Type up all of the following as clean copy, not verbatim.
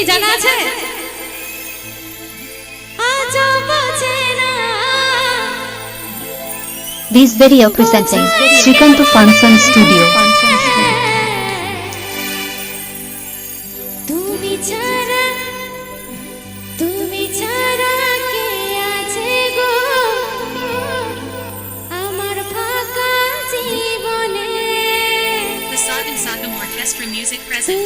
জানা আছে? This video presenting Srikanto Function Studio. The Sagan Sakam Orchestra music present.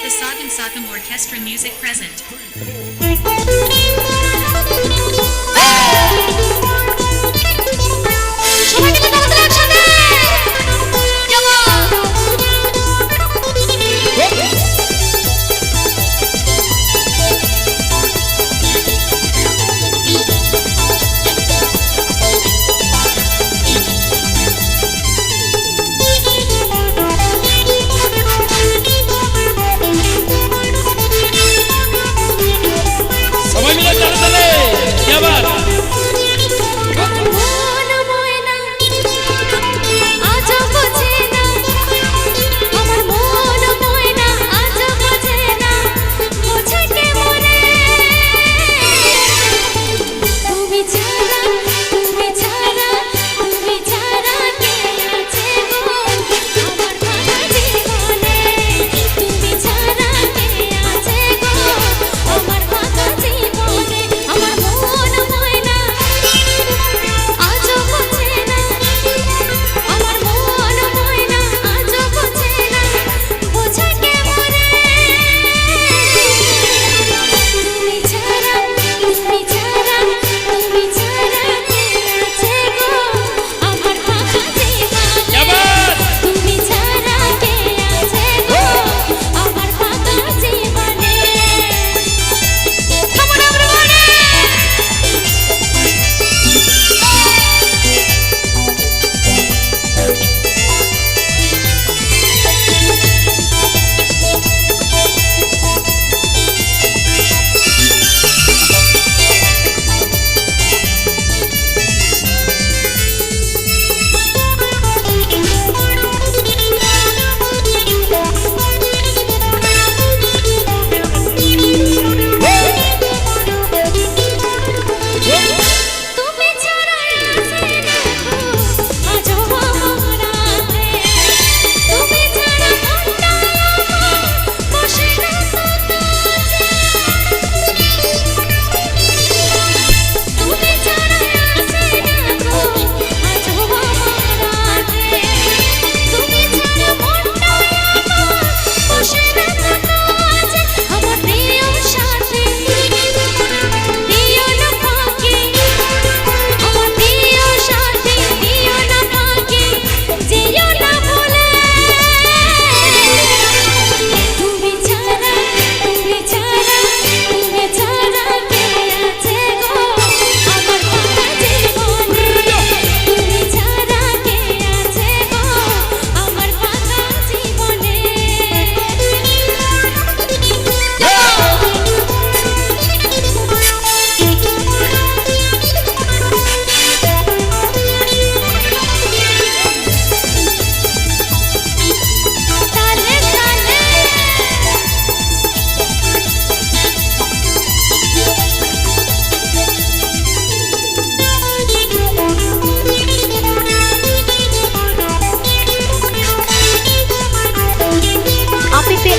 The Sagan Sakam Orchestra music present.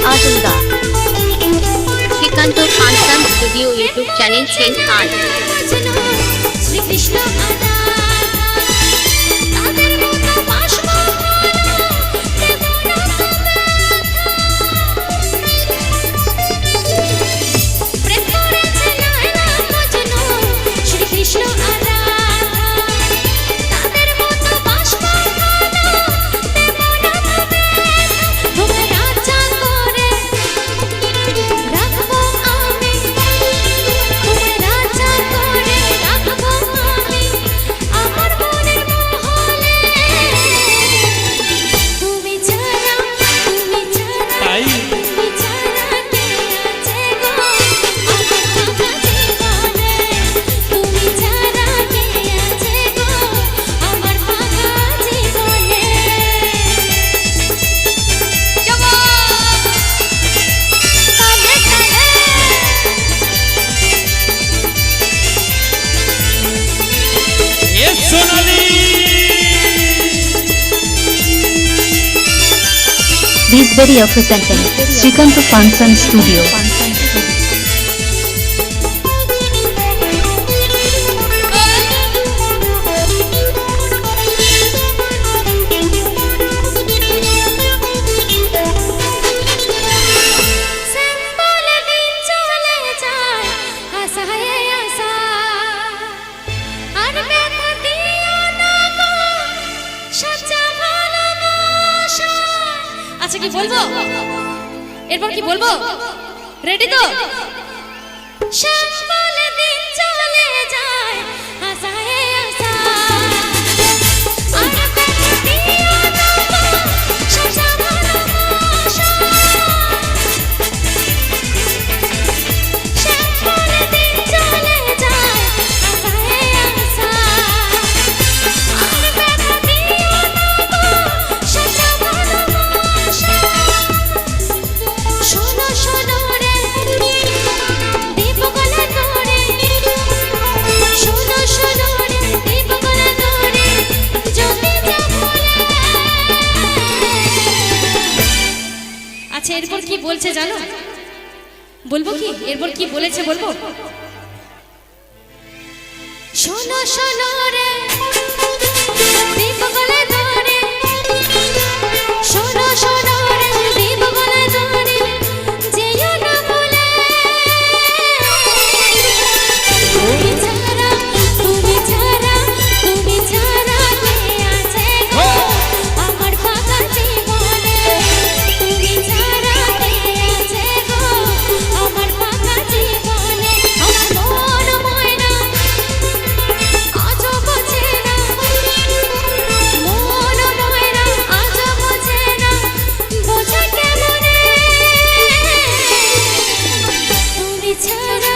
आजमगा Shrikant function studio YouTube channel से Shri Krishna video presenting Srikanto Function Studio. আচ্ছা কি বলবো এরপর কি বলবো রেডি তো সম্বল দিন চলে যায় আশায় আশা আর ব্যথা দিও না সাজা ভালোবাসা সম্বল দিন চলে যায় আশায় আশা আর ব্যথা দিও না সাজা ভালোবাসা শোনো শোনো রে দীপকলা তোরে শোনো শোনো রে দীপকলা তোরে জ্যোতি জাগলে আচ্ছা এরপর কি বলছে জানো বলবো কি এরপর কি বলেছে বলবো শোনো শোনো রে দীপকলা তোরে শোনো শোনো রে দীপকলা তোরে যেও না ভুলে তুমি ছাড়া তুমি ছাড়া তুমি ছাড়া কে আছে গো আমার ফাঁকা জীবনে তুমি ছাড়া কে আছে গো আমার ফাঁকা জীবনে আমার মন ময়না আজও বোঝে না মন ময়না আজও বোঝে না বোঝে কেমনে তুমি ছাড়া